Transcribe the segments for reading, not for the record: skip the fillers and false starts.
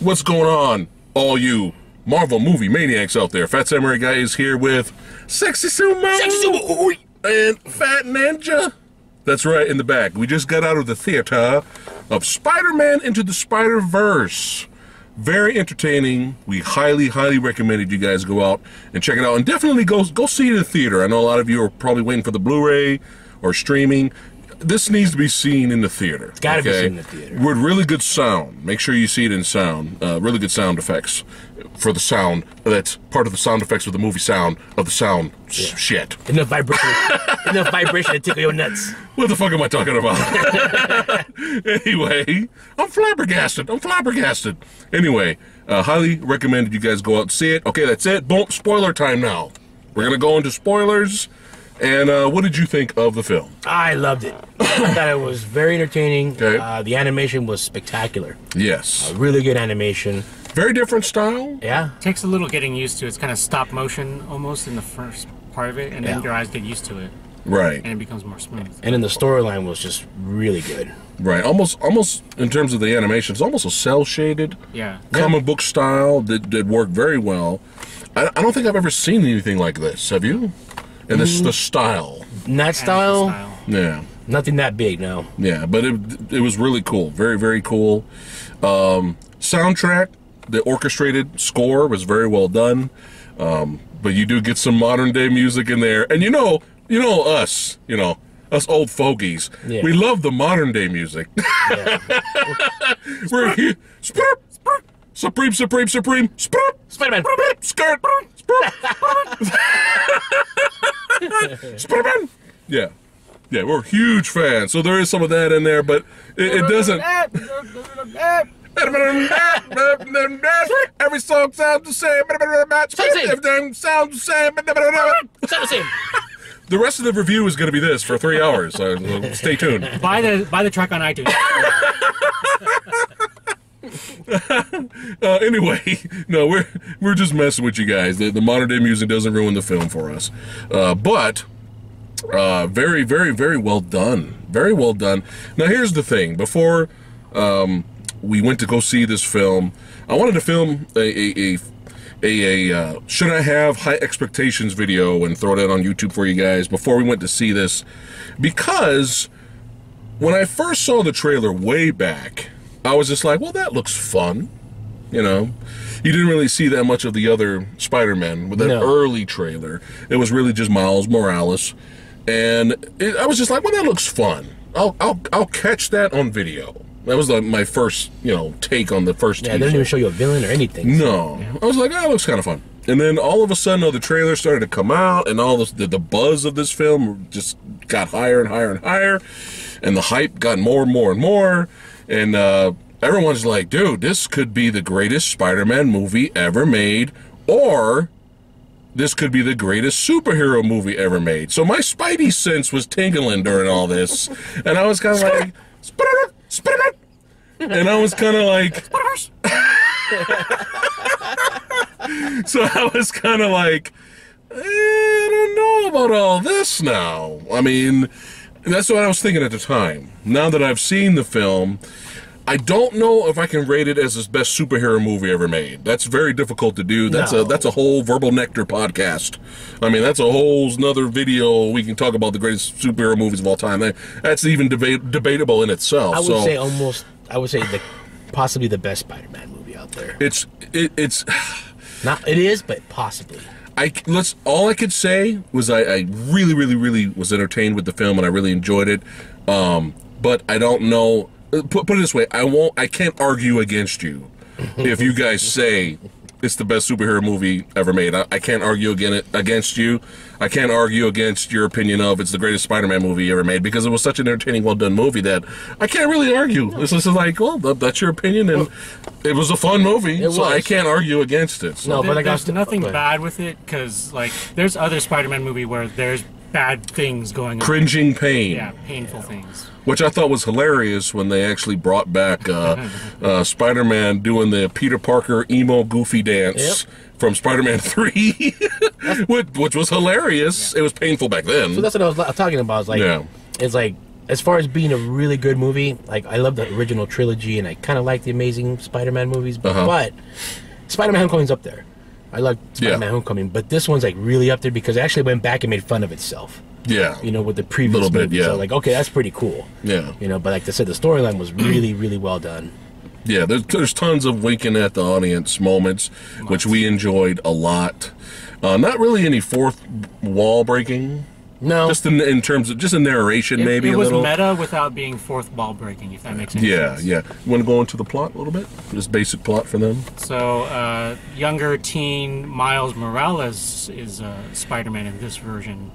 What's going on, all you Marvel movie maniacs out there? Phat Samurai Guy is here with Sexy Sumo and Phat Ninja. That's right, in the back. We just got out of the theater of Spider-Man Into the Spider-Verse. Very entertaining. We highly recommended you guys go out and check it out. And definitely go see it in the theater. I know a lot of you are probably waiting for the Blu-ray or streaming. This needs to be seen in the theater. It's gotta be seen in the theater. With really good sound. Make sure you see it in sound. Really good sound effects for the sound. That's part of the sound effects of the movie sound of the sound shit. Enough vibration to tickle your nuts. What the fuck am I talking about? Anyway, I'm flabbergasted. Anyway, highly recommended you guys go out and see it. Okay, that's it. Boom, spoiler time now. We're going to go into spoilers. And what did you think of the film? I loved it. I thought it was very entertaining. Okay. The animation was spectacular. Yes. Really good animation. Very different style. Yeah. Takes a little getting used to. It's kind of stop motion almost in the first part of it, and then your eyes get used to it. Right. And it becomes more smooth. And then the storyline was just really good. Right. Almost in terms of the animation, it's almost a cell-shaded comic book style that worked very well. I don't think I've ever seen anything like this. Have you? And this the style. That style? Yeah. Nothing that big, no. Yeah, but it was really cool. Very cool. Soundtrack, the orchestrated score was very well done. But you do get some modern day music in there. And you know us old fogies. Yeah. We love the modern day music. Yeah. We're here. Supreme. Spider-Man. Skirt. Spider-Man. Yeah, we're huge fans. So there is some of that in there, but it doesn't. Every song sounds the same. Everything sounds the same. The rest of the review is going to be this for 3 hours. So stay tuned. Buy the track on iTunes. Anyway, no, we're just messing with you guys. The modern day music doesn't ruin the film for us, but very well done. Very well done. Now here's the thing. Before we went to go see this film, I wanted to film a should I have high expectations video and throw that on YouTube for you guys before we went to see this, because when I first saw the trailer way back, I was just like, well, that looks fun. You didn't really see that much of the other Spider-Man with that early trailer. It was really just Miles Morales. And I was just like, well, that looks fun. I'll catch that on video. That was like my first, take on the first teaser. They didn't even show you a villain or anything. No. I was like, that looks kind of fun. And then all of a sudden, the trailer started to come out, and all this, the buzz of this film just got higher and higher. And the hype got more and more. And everyone's like, dude, this could be the greatest Spider-Man movie ever made, or this could be the greatest superhero movie ever made. So my Spidey sense was tingling during all this. And I was kind of like, Spider-Man! And I was kind of like... So I was kind of like, I don't know about all this now. I mean... That's what I was thinking at the time. Now that I've seen the film, I don't know if I can rate it as the best superhero movie ever made. That's very difficult to do. That's a whole Verbal Nectar podcast. I mean, that's a whole another video. We can talk about the greatest superhero movies of all time. That's even debatable in itself. I would say possibly the best Spider-Man movie out there. It's not. It is, but possibly. All I could say was I really was entertained with the film, and I really enjoyed it. But I don't know. Put it this way: I can't argue against you if you guys say it's the best superhero movie ever made. I can't argue against you. I can't argue against your opinion of it's the greatest Spider-Man movie ever made, because it was such an entertaining, well-done movie that I can't really argue. It's just like, well, that's your opinion, and it was a fun movie, so I can't argue against it. So. No, but there's nothing bad with it, because there's other Spider-Man movie where there's bad things going on. Cringing pain. Yeah, painful things. Which I thought was hilarious when they actually brought back Spider-Man doing the Peter Parker emo goofy dance from Spider-Man 3, which was hilarious. Yeah. It was painful back then. So that's what I was talking about. It's like as far as being a really good movie, like I love the original trilogy, and I kind of like the Amazing Spider-Man movies, but Spider-Man Homecoming's up there. I like Spider-Man Homecoming, but this one's like really up there because it actually went back and made fun of itself. Yeah. You know, with the previous little bit, movie. So like, okay, that's pretty cool. Yeah. You know, but like I said, the storyline was really, really well done. Yeah, there's tons of winking at the audience moments, which we enjoyed a lot. Not really any fourth wall breaking. No. Just in terms of just a narration, maybe it a was little. meta without being fourth wall breaking, if that makes any sense. Yeah. You want to go into the plot a little bit? Just basic plot for them? So, younger teen Miles Morales is Spider-Man in this version.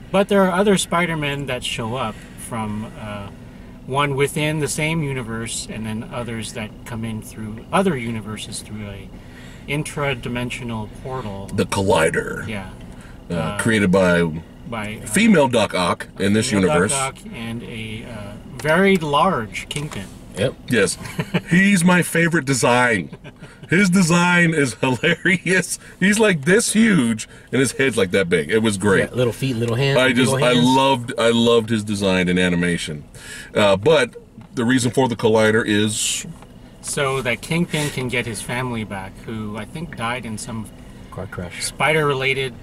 But there are other Spider-Men that show up from one within the same universe, and then others that come in through other universes through a intra-dimensional portal. The Collider. Yeah. Created by female Doc Ock in this universe. Doc Ock and a very large Kingpin. Yep. Yes. He's my favorite design. His design is hilarious. He's like this huge, and his head's like that big. It was great. Yeah, little feet, little hands. I loved his design and animation. But the reason for the Collider is so that Kingpin can get his family back, who I think died in some car crash. Spider-Man related.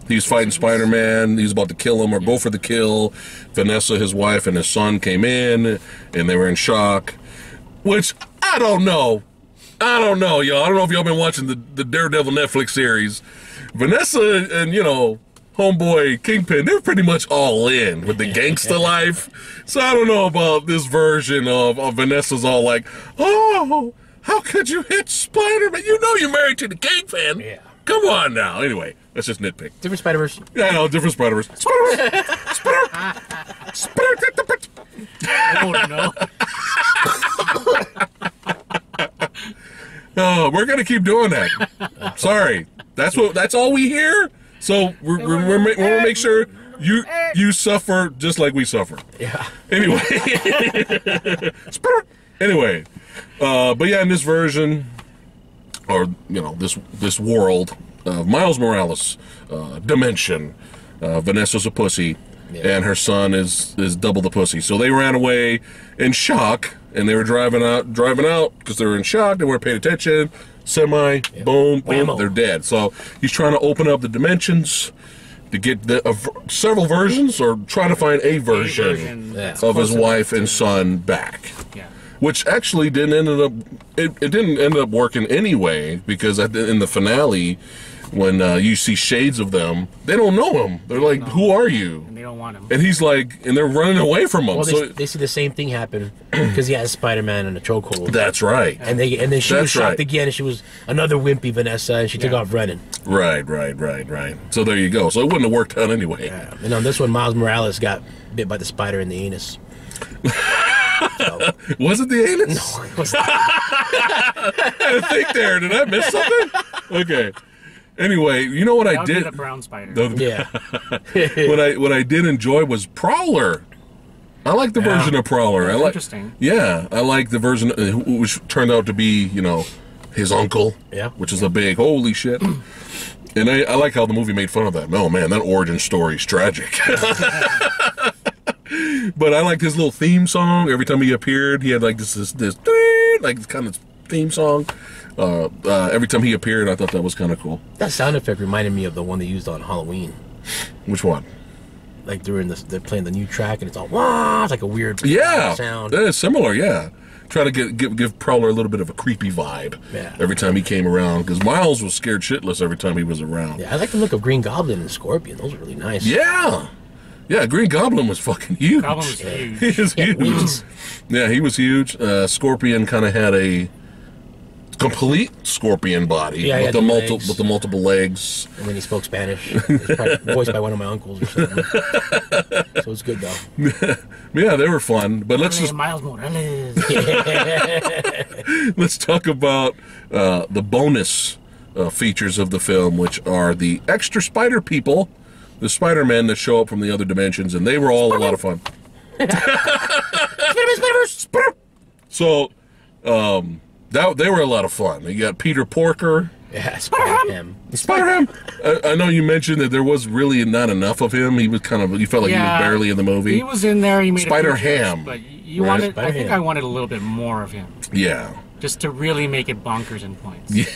He's fighting Spider-Man. He's about to kill him or go for the kill. Vanessa, his wife, and his son came in, and they were in shock. Which I don't know, y'all. I don't know if y'all been watching the Daredevil Netflix series. Vanessa and homeboy Kingpin, they're pretty much all in with the gangster life. So I don't know about this version of Vanessa's all like, oh, how could you hit Spider-Man? You know you're married to the Kingpin. Yeah. Come on now. Anyway, that's just nitpick. Different Spider-Verse. Yeah, I know, different Spider-Verse. Spider-Verse. Oh, no. Oh, we're gonna keep doing that. Sorry, that's all we hear. So we're gonna make sure you suffer just like we suffer. Yeah. Anyway, but yeah, in this version, or this world of Miles Morales dimension, Vanessa's a pussy, and her son is double the pussy. So they ran away in shock, and they were driving out because they were in shock. They weren't paying attention. Boom, Whammo. they're dead. So he's trying to open up the dimensions to get several versions, or trying to find a version of his wife and son back. Yeah. Which actually didn't end up working anyway, because in the finale, when you see shades of them, they don't know him. They're like, "Who are you?" And they don't want him. And he's like, and they're running away from him. Well, So they see the same thing happen because he has Spider-Man in a chokehold. that's right. And then she was shocked right. again, and she was another wimpy Vanessa, and she took off running. Right. So there you go. So it wouldn't have worked out anyway. Yeah. And on this one, Miles Morales got bit by the spider in the anus. Was it the anus? No, it was not. I had to think there. Did I miss something? Okay. Anyway, you know what That I would did? be the brown spider. Yeah. What I did enjoy was Prowler. I like the version of Prowler. That's I like. interesting. Yeah, I like the version which turned out to be, his uncle. Yeah. Which is a big holy shit. And I like how the movie made fun of that. Oh man, that origin story is tragic. But I liked his little theme song. Every time he appeared, he had like this like kind of theme song. Every time he appeared, I thought that was kind of cool. That sound effect reminded me of the one they used on Halloween. Which one? Like they're playing the new track, and it's all wah. It's like a weird sound. That is similar. Yeah, try to give Prowler a little bit of a creepy vibe. Yeah. Every time he came around, because Miles was scared shitless every time he was around. Yeah, I like the look of Green Goblin and Scorpion. Those are really nice. Yeah. Yeah, Green Goblin was fucking huge. Goblin was huge. He was huge. Yeah, he was huge. Scorpion kind of had a complete scorpion body with the multiple legs. And then he spoke Spanish. He's probably voiced by one of my uncles or something. So it's good though. Yeah, they were fun. But let's Miles Morales. let's talk about the bonus features of the film, which are the extra spider people. The Spider-Men that show up from the other dimensions, and they were all a lot of fun. So, they were a lot of fun. You got Peter Porker, Yeah, Spider-Ham. Spider-Ham. I know you mentioned that there was really not enough of him. He was kind of, you felt like he was barely in the movie. He was in there. He made Spider-Ham. but you wanted. I think I wanted a little bit more of him. Yeah. Just to really make it bonkers in points. Yeah.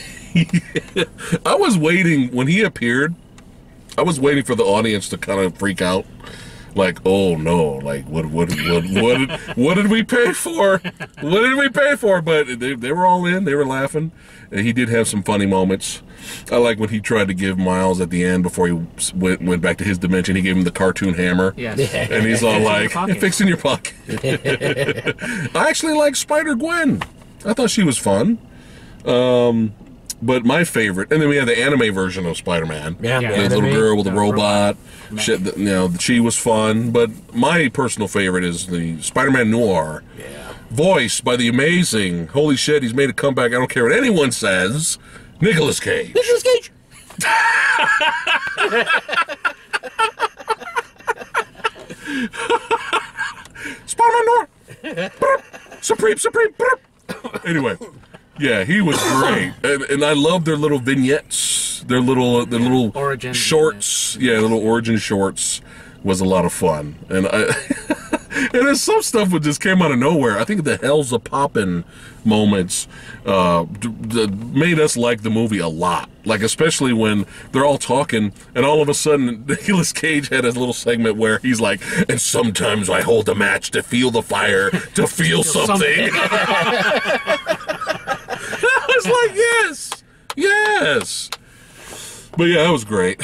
I was waiting when he appeared. I was waiting for the audience to kind of freak out, like, "Oh no! Like, what did we pay for? What did we pay for?" But they were all in. They were laughing. And he did have some funny moments. I like when he tried to give Miles at the end before he went back to his dimension. He gave him the cartoon hammer. Yes. And he's all like, "Fix in your pocket." I actually like Spider-Gwen. I thought she was fun. But my favorite, and then we had the anime version of Spider-Man. Yeah, the little girl with the robot. She was fun. But my personal favorite is the Spider-Man Noir. Yeah. Voiced by the amazing, holy shit, he's made a comeback. I don't care what anyone says, Nicolas Cage. Nicolas Cage. Spider-Man Noir. Supreme. Anyway. Yeah, he was great, and I love their little vignettes, their little origin shorts. Yeah, little origin shorts was a lot of fun, and and then some stuff that just came out of nowhere. I think the Hell's a Poppin' moments made us like the movie a lot. Like especially when they're all talking, and all of a sudden Nicolas Cage had his little segment where he's like, "And sometimes I hold a match to feel the fire, to feel something." I was like, yes. But yeah, that was great.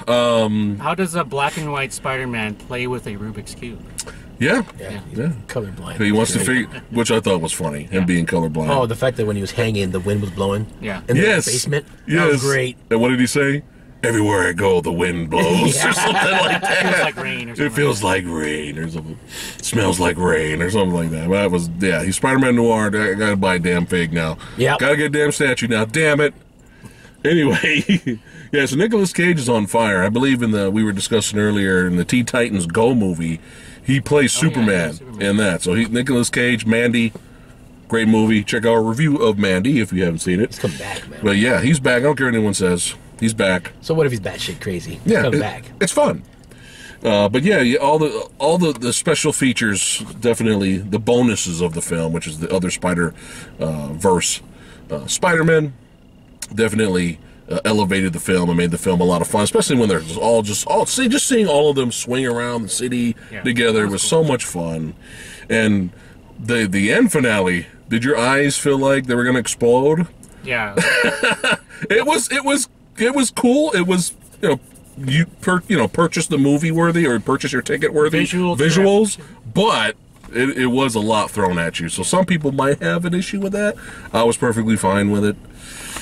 How does a black and white Spider-Man play with a Rubik's Cube? Yeah. Colorblind. He wants to figure, which I thought was funny, him being colorblind. Oh, the fact that when he was hanging, the wind was blowing. Yeah. In the basement. Yes. That was great. And what did he say? "Everywhere I go, the wind blows," or something like that. It feels like rain or something. It feels like rain or something. Smells like rain or something like that. But that was, he's Spider-Man Noir. I gotta buy a damn fig now. Yeah. Gotta get a damn statue now. Damn it. Anyway, yeah, so Nicolas Cage is on fire. I believe we were discussing earlier in the Teen Titans Go movie, he plays Superman in that. So Nicolas Cage, Mandy, great movie. Check out our review of Mandy if you haven't seen it. He's come back, man. But yeah, he's back. I don't care what anyone says. He's back. So what if he's batshit crazy? He's come back. It's fun. But yeah, all the special features, definitely the bonuses of the film, which is the other verse Spider-Man, definitely elevated the film and made the film a lot of fun, especially when they're just seeing all of them swing around the city together was so much fun. And the end finale, did your eyes feel like they were going to explode? Yeah. It was cool. It was, purchase the movie worthy or purchase your ticket worthy visuals, but it was a lot thrown at you. So some people might have an issue with that. I was perfectly fine with it.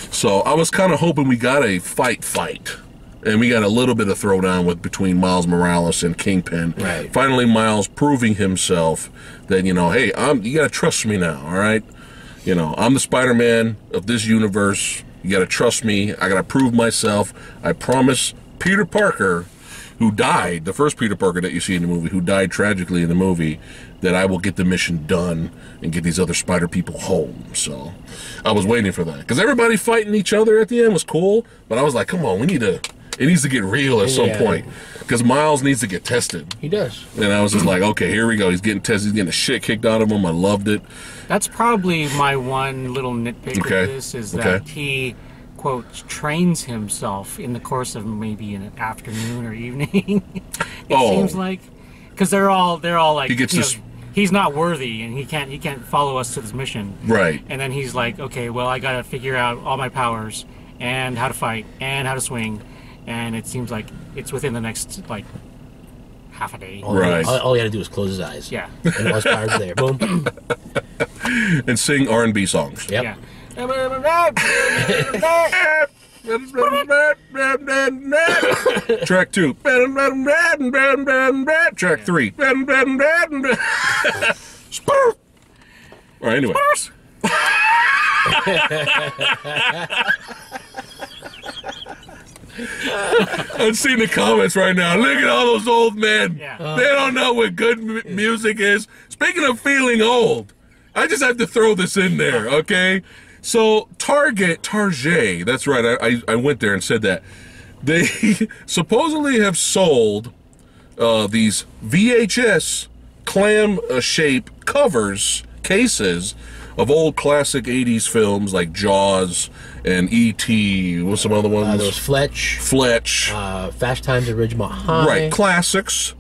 So I was kind of hoping we got a fight, and we got a little bit of throwdown between Miles Morales and Kingpin. Right. Finally, Miles proving himself that hey, you gotta trust me now. All right, I'm the Spider-Man of this universe. You gotta trust me. I gotta prove myself. I promise Peter Parker, who died, the first Peter Parker that you see in the movie, who died tragically in the movie, that I will get the mission done and get these other spider people home. So I was waiting for that. Because everybody fighting each other at the end was cool, but I was like, come on, it needs to get real at some point. Because Miles needs to get tested. He does. And I was just like, okay, here we go. He's getting tested. He's getting the shit kicked out of him. I loved it. That's probably my one little nitpick with this, is that he, quote, trains himself in the course of maybe an afternoon or evening. It seems like. Because they're all like, he's not worthy and he can't follow us to this mission. Right. And then he's like, okay, well, I gotta figure out all my powers and how to fight and how to swing, and it seems like it's within the next half a day. All he had to do was close his eyes. Yeah. And all his powers there. Boom. And sing R&B songs. Yep. Yeah. Track 2. Track 3. All right, anyway. I'm seeing the comments right now. Look at all those old men. Yeah. They don't know what good music is. Speaking of feeling old, I just have to throw this in there, okay? So Target, that's right. I went there and said that. They supposedly have sold these VHS clam shape cases of old classic 80s films like Jaws and E.T. What's some other ones? There was Fletch. Fast Times at Ridgemont High. Right, classics.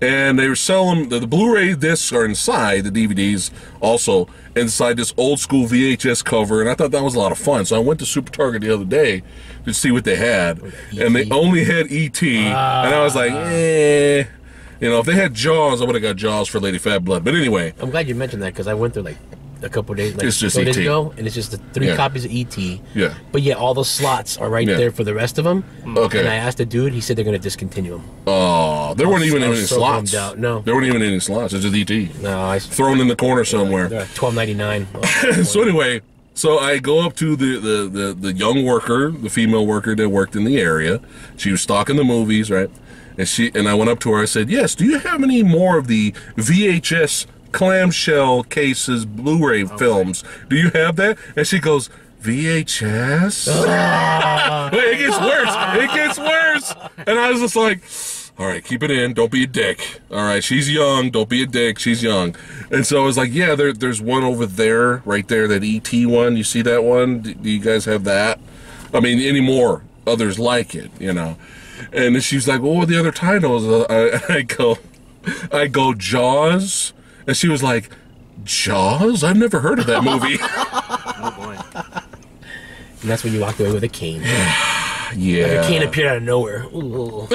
And they were selling the Blu-ray discs are inside the DVDs, also inside this old school VHS cover, and I thought that was a lot of fun. So I went to Super Target the other day to see what they had, and they only had E.T. And I was like, eh. You know, if they had Jaws, I would have got Jaws for Lady Fat Blood. But anyway, I'm glad you mentioned that because I went through like a couple of days, like it's just 2 days E.T. ago, and it's just the 3 copies of E.T. Yeah. But yeah, all those slots are right there for the rest of them. Okay. And I asked the dude, he said they're going to discontinue them. Oh, there weren't even any so slots. No. There weren't even any slots. It's just E.T. No, thrown in the corner somewhere. They're $12.99. Oh, so anyway, so I go up to the young worker, the female worker that worked in the area. She was stocking the movies, right? And I went up to her. I said, "Yes. Do you have any more of the VHS clamshell cases, Blu-ray films? Do you have that?" And she goes, "VHS." Wait, it gets worse. It gets worse. And I was just like, "All right, keep it in. Don't be a dick. All right, she's young. Don't be a dick. She's young." And so I was like, "Yeah, there's one over there, right there, that ET one. You see that one? Do you guys have that? I mean, any more others like it, you know?" And then she's like, "Well, what are the other titles?" I go, "Jaws." And she was like, "Jaws? I've never heard of that movie." Oh boy. And that's when you walked away with a cane. Yeah. Like a cane appeared out of nowhere. Ooh.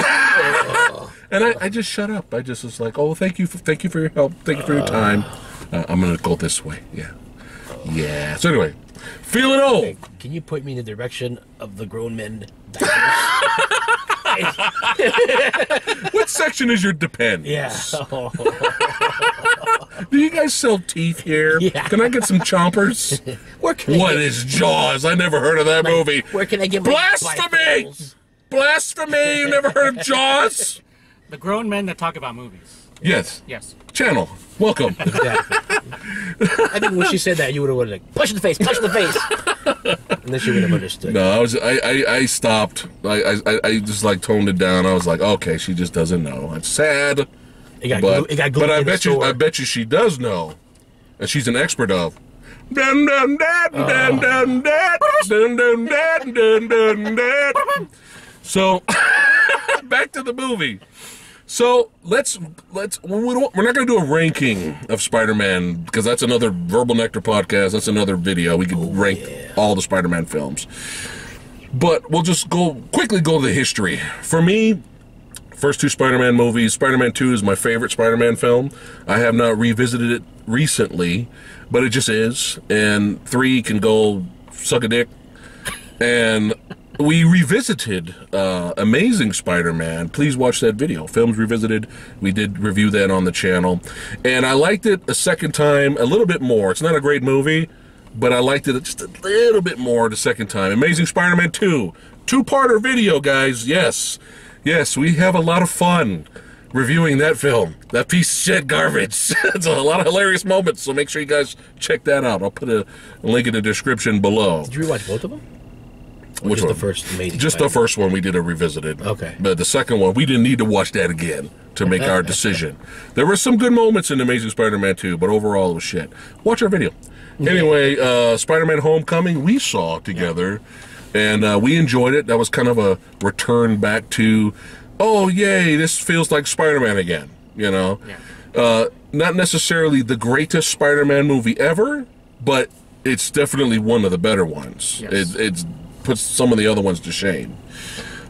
And I just shut up. I just was like, "Oh, thank you for your help. Thank you for your time. I'm gonna go this way." Yeah. Yeah. So anyway, feeling old. Hey, can you point me in the direction of the grown men? What section is your Depends? Yeah. Do you guys sell teeth here? Yeah. Can I get some chompers? What is Jaws? I never heard of that movie. Where can I get my Blasphemy! Blasphemy! You never heard of Jaws? The grown men that talk about movies. Yes. Yes. Channel. Welcome. Exactly. I think when she said that, you would have like, punch in the face, punch in the face. And then she would have understood. No, I stopped. I just like toned it down. I was like, okay, she just doesn't know. It's sad. It got glued I in the store. I bet you she does know. And she's an expert of. Dun dun dun dun dun dun dun dun dun dun dun dun. So back to the movie. So we're not going to do a ranking of Spider-Man because that's another Verbal Nectar podcast. That's another video. We could rank all the Spider-Man films. But we'll just quickly go to the history. For me, first 2 Spider-Man movies, Spider-Man 2 is my favorite Spider-Man film. I have not revisited it recently, but it just is. And 3 can go suck a dick. And we revisited Amazing Spider-Man. Please watch that video. Films Revisited. We did review that on the channel. And I liked it a second time a little bit more. It's not a great movie, but I liked it just a little bit more the second time. Amazing Spider-Man 2. 2-parter video, guys. Yes. Yes, we have a lot of fun reviewing that film. That piece of shit garbage. It's a lot of hilarious moments, so make sure you guys check that out. I'll put a link in the description below. Did you rewatch both of them? Which one? The first Amazing Just Spider-Man? the first one we did a revisited. Okay. But the second one, we didn't need to watch that again to make our decision. There were some good moments in Amazing Spider-Man 2, but overall it was shit. Watch our video. Anyway, Spider-Man Homecoming, we saw together, and we enjoyed it. That was kind of a return back to, oh, yay, this feels like Spider-Man again, you know? Yeah. Not necessarily the greatest Spider-Man movie ever, but it's definitely one of the better ones. Yes. It's puts some of the other ones to shame.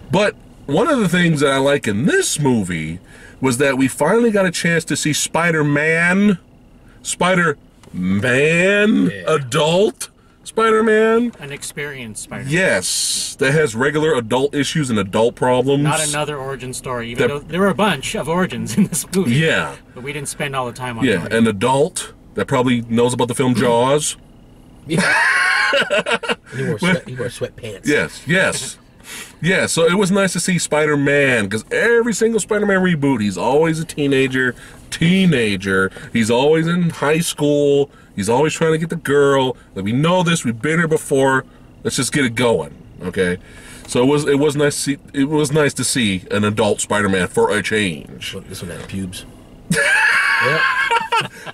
But one of the things that I like in this movie was that we finally got a chance to see Spider-Man, adult Spider-Man. An experienced Spider-Man. Yes, that has regular adult issues and adult problems. Not another origin story, even though there were a bunch of origins in this movie. Yeah. But we didn't spend all the time on Yeah, an adult that probably knows about the film Jaws. Yeah. He wore sweatpants. Yes. Yeah, so it was nice to see Spider-Man, because every single Spider-Man reboot, he's always a teenager, teenager. He's always in high school. He's always trying to get the girl. Like, we know this. We've been here before. Let's just get it going, okay? So it was nice to see an adult Spider-Man for a change. Well, this one had pubes.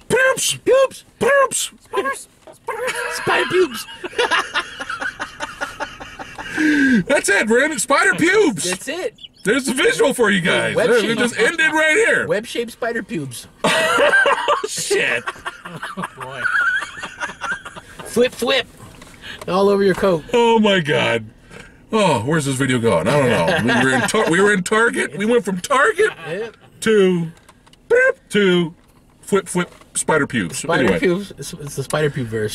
Poops! Poops! Poops! Spiders! Spider pubes. That's it, Brandon. Spider pubes. That's it. There's the visual for you guys. We just ended right here. Web-shaped spider pubes. Shit. Oh, boy. Flip, flip. All over your coat. Oh my God. Oh, where's this video going? I don't know. We were in Target. We went from Target to flip spider pubes. Spider Anyway. pubes. It's the spider pube verse.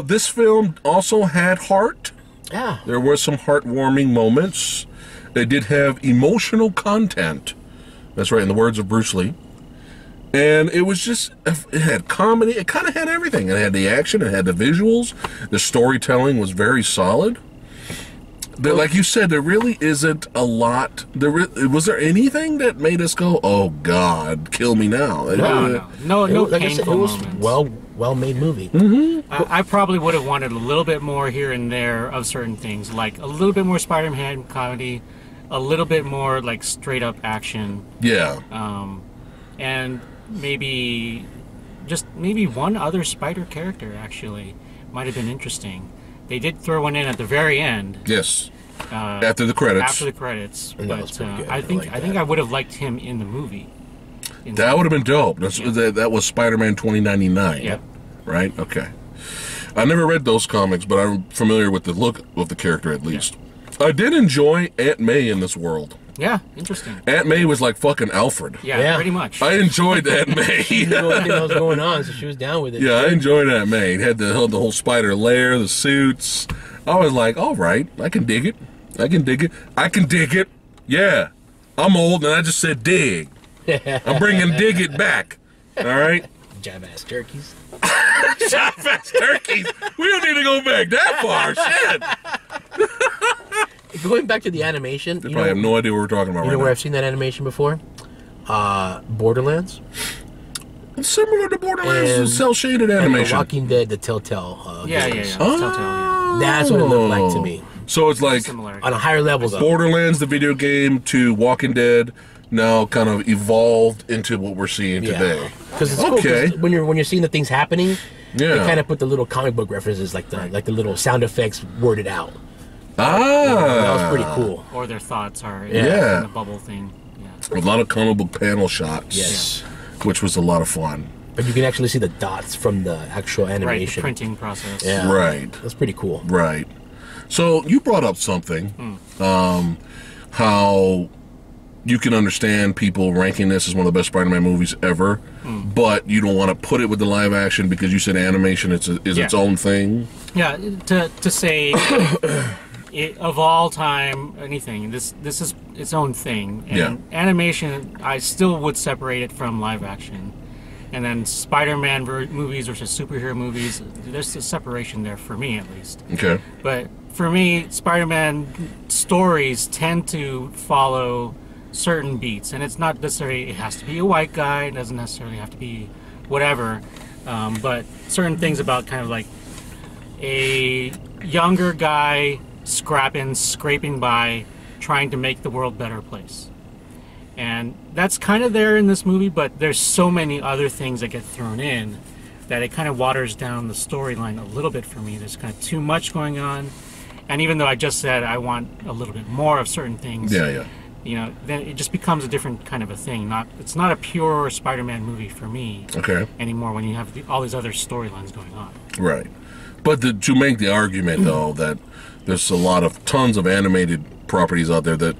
This film also had heart. Yeah. There were some heartwarming moments. It did have emotional content. That's right, in the words of Bruce Lee. And it was just, it had comedy. It kind of had everything. It had the action. It had the visuals. The storytelling was very solid. But like you said, there really isn't a lot. Was there anything that made us go, "Oh God, kill me now"? No Like I said, painful it was moments. well-made movie. Mm-hmm. I probably would have wanted a little bit more here and there of certain things, like a little bit more Spider-Man comedy, a little bit more like straight-up action, Yeah. and maybe one other Spider character actually might have been interesting. They did throw one in at the very end. Yes. After the credits. After the credits, And that but was pretty good. I think like that. I would have liked him in the movie. That would have been dope. That was Spider-Man 2099. Yep. Right? Okay. I never read those comics, but I'm familiar with the look of the character at least. I did enjoy Aunt May in this world. Yeah, interesting. Aunt May was like fucking Alfred. Yeah, pretty much. I enjoyed Aunt May. She didn't know anything else going on, so she was down with it. Yeah, I enjoyed Aunt May. It had the whole spider lair, the suits. I was like, all right, I can dig it. I can dig it. I can dig it. Yeah. I'm old, and I just said dig. I'm bringing dig it back. All right? Jive-ass turkeys. Jive-ass turkeys. We don't need to go back that far. Shit. Going back to the animation, They probably have no idea what we're talking about you right know where now. I've seen that animation before? Borderlands. It's similar to Borderlands, And- cell-shaded And animation. The Walking Dead, the Telltale. Yeah. games. Telltale, That's what it looked like to me. So it's like Similar. On a higher level, though. Borderlands, the video game, to Walking Dead, now kind of evolved into what we're seeing today. Because it's cool. 'Cause Okay. when you're seeing the things happening, Yeah. they kind of put the little comic book references, like the little sound effects worded out. Ah. That was pretty cool. Or their thoughts are Yeah. in the bubble thing. Yeah. A lot of comic book panel shots. Yes. Which was a lot of fun. But you can actually see the dots from the actual Right, the animation. printing process. Yeah. Right. That's pretty cool. Right. So you brought up something, how you can understand people ranking this as one of the best Spider-Man movies ever, but you don't want to put it with the live action because you said animation is its own thing. Yeah, to say of all time, anything, this is its own thing. And Yeah. animation, I still would separate it from live action. And then Spider-Man movies versus superhero movies, there's a separation there for me at least. Okay. But for me, Spider-Man stories tend to follow certain beats, and it's not necessarily it has to be a white guy. It doesn't necessarily have to be whatever. But certain things about kind of like a younger guy scraping by, trying to make the world a better place. And that's kind of there in this movie, but there's so many other things that get thrown in that it kind of waters down the storyline a little bit for me. There's kind of too much going on. And even though I just said I want a little bit more of certain things, Yeah. you know, then it just becomes a different kind of a thing. It's not a pure Spider-Man movie for me Okay. anymore when you have all these other storylines going on. Right. But to make the argument, though, that there's tons of animated properties out there that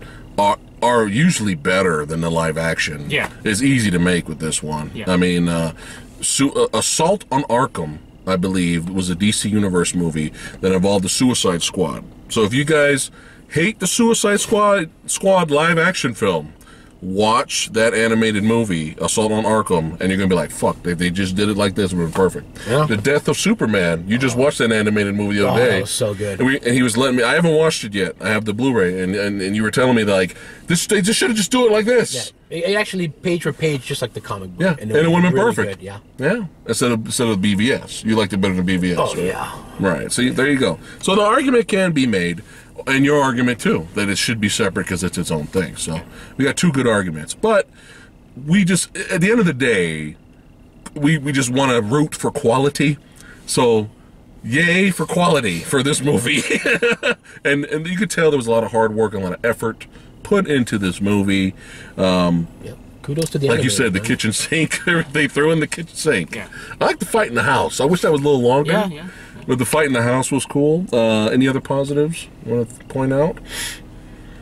are usually better than the live action. Yeah. It's easy to make with this one. Yeah. I mean, Assault on Arkham, I believe, was a DC Universe movie that involved the Suicide Squad. So if you guys hate the Suicide Squad live action film, watch that animated movie, Assault on Arkham, and you're going to be like, fuck, they just did it like this, it was perfect. Yeah. The Death of Superman, you just watched that animated movie the other day. That was so good. And he was letting me, I haven't watched it yet, I have the Blu-ray, and you were telling me, like, they just should have just do it like this. Yeah. It actually, page for page, just like the comic book. Yeah, and it would have been really perfect. Good, yeah. Yeah, instead of BVS. You liked it better than BVS. Oh, right? yeah. Right, so there you go. So the argument can be made, and your argument too, that it should be separate because it's its own thing. So we got two good arguments. But we just, at the end of the day, we just want to root for quality. So yay for quality for this movie. and you could tell there was a lot of hard work and a lot of effort put into this movie. Yeah. Kudos to the like you animator, said, the man. kitchen sink. They threw in the kitchen sink. Yeah. I like the fight in the house. I wish that was a little longer. Yeah. But the fight in the house was cool. Any other positives you want to point out?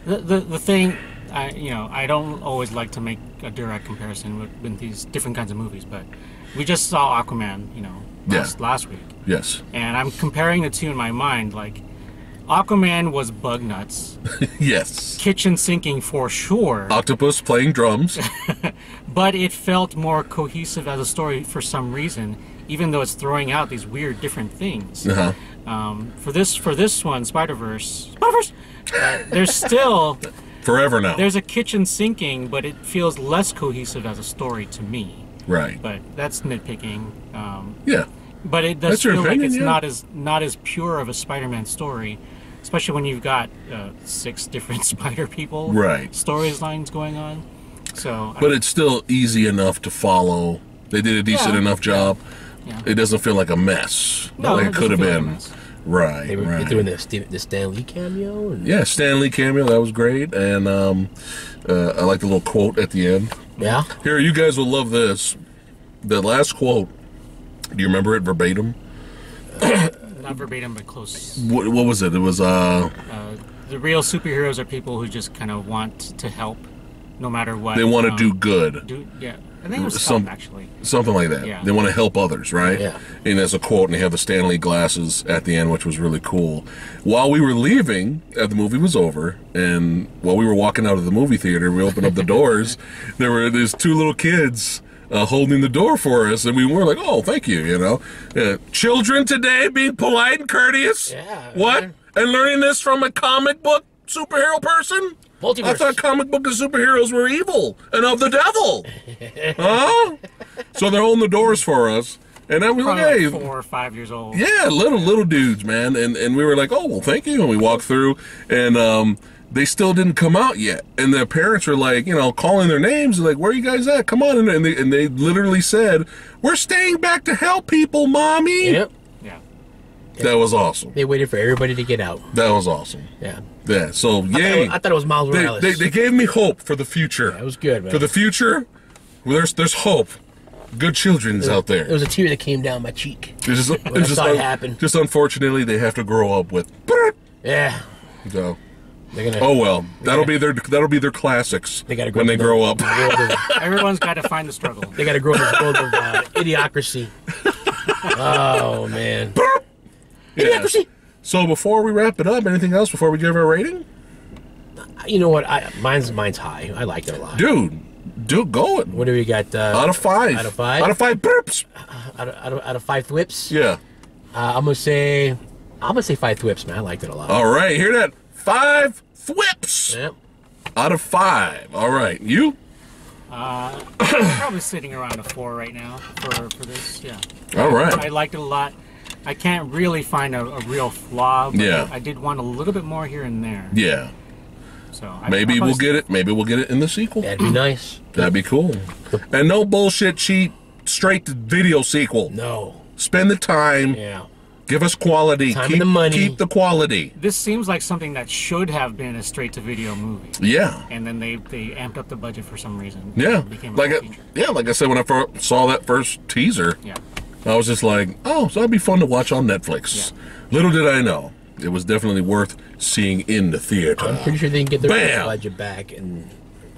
The thing, I don't always like to make a direct comparison with these different kinds of movies, but we just saw Aquaman, last week. Yes. And I'm comparing the two in my mind. Like, Aquaman was bug nuts, Yes. kitchen sinking for sure, Octopus playing drums. but it felt more cohesive as a story for some reason, even though it's throwing out these weird different things. Uh-huh. For this one, Spider-Verse, there's still Forever now. there's a kitchen sinking, but it feels less cohesive as a story to me. Right. But that's nitpicking. Yeah. But it does That's your feel like opinion, it's yeah. not as pure of a Spider-Man story, especially when you've got 6 different Spider people Right. storylines going on. So, But it's still easy enough to follow. They did a decent Yeah. enough job. Yeah. It doesn't feel like a mess. No, like it it could have doesn't feel like a been. mess. Right. They're Right. doing the Stan Lee cameo. And, Yeah, Stan Lee cameo, that was great. And I like the little quote at the end. Yeah. Here, you guys will love this. The last quote, do you remember it verbatim? Not verbatim, but close. What was it? It was, The real superheroes are people who just kind of want to help, no matter what. they want to do good. Yeah, I think it was Some- help, actually. Something like that. Yeah. They want to help others, right? Yeah. And there's a quote, and they have the Stanley glasses at the end, which was really cool. While we were leaving, the movie was over, and while we were walking out of the movie theater, we opened up the doors. There were these 2 little kids holding the door for us, and we were like, "Oh, thank you." Children today being polite and courteous. Yeah. What? Man. And learning this from a comic book superhero person? Multiverse. I thought comic book superheroes were evil and of the devil. Huh? So they're holding the doors for us. And I was like, Probably hey, like 4 or 5 years old. yeah, little dudes, man. And we were like, oh, well, thank you. And we walked through, and they still didn't come out yet. And the parents were like, calling their names, like, where are you guys at? Come on. And they literally said, we're staying back to help people, Mommy. Yep. Yeah. That was awesome. They waited for everybody to get out. That was awesome. Yeah. Yeah, so, yay. I thought it was Miles Morales. They gave me hope for the future. Yeah, it was good, man. For the future, well, there's hope. Good children's out there. It was a tear that came down my cheek. It's just, I saw it happen. Just unfortunately, they have to grow up with. Yeah. So, They're gonna. oh well, that'll be their classics. They gotta grow when up they grow up. Everyone's got to find the struggle. They got to grow in this world of idiocracy. Oh man. Yeah. Idiocracy. So before we wrap it up, anything else before we give our rating? You know what? Mine's high. I liked it a lot. Dude, go it. What do we got? Out of 5. Out of 5? Out of 5 burps. Out of 5 thwips. Yeah. I'm gonna say 5 thwips, man. I liked it a lot. All right, hear that? 5 thwips. Yep. Out of 5. All right, you? Probably sitting around a 4 right now for this. Yeah. All right. I liked it a lot. I can't really find a real flaw, but Yeah. I did want a little bit more here and there. Yeah. So Maybe we'll get it. Maybe we'll get it in the sequel. That'd be nice. That'd be cool. And no bullshit, cheap, straight to video sequel. No. Spend the time. Yeah. Give us quality. Time and the money. Keep the quality. This seems like something that should have been a straight-to-video movie, Yeah. and then they amped up the budget for some reason. Yeah. It became a Like feature. like I said when I first saw that first teaser, Yeah. I was just like, oh, so that'd be fun to watch on Netflix. Yeah. Little did I know, it was definitely worth seeing in the theater. I'm pretty sure they can get their Bam! budget back and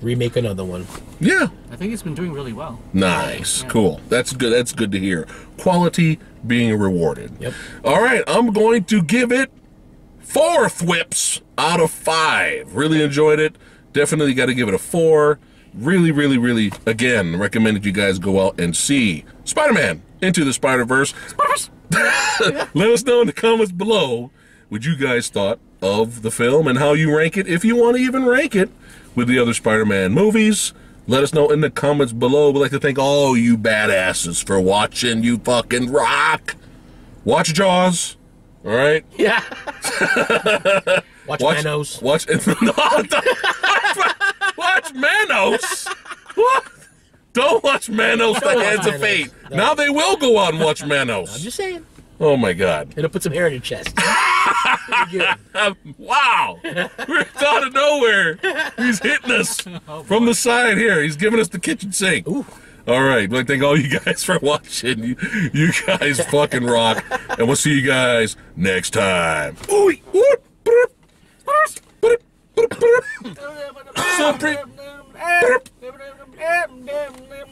remake another one. Yeah. I think it's been doing really well. Nice. Yeah. Cool. That's good. That's good to hear. Quality being rewarded. Yep. All right. I'm going to give it 4 thwips out of 5. Really enjoyed it. Definitely got to give it a 4. really, really, really, again, recommend that you guys go out and see Spider-Man Into the Spider-Verse. Let us know in the comments below what you guys thought of the film and how you rank it, if you want to even rank it with the other Spider-Man movies. Let us know in the comments below. We'd like to thank all you badasses for watching. You fucking rock. Watch Jaws. All right? Yeah. Watch Manos. Watch Manos. What? Don't watch Manos, The Hands of Fate. No. Now they will go out and watch Manos. I'm just saying. Oh my God. It'll put some hair in your chest. Wow. We're out of nowhere. He's hitting us from the side here. He's giving us the kitchen sink. Ooh. All right. Well, thank all you guys for watching. You guys fucking rock. And we'll see you guys next time.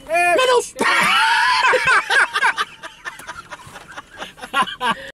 Meadows.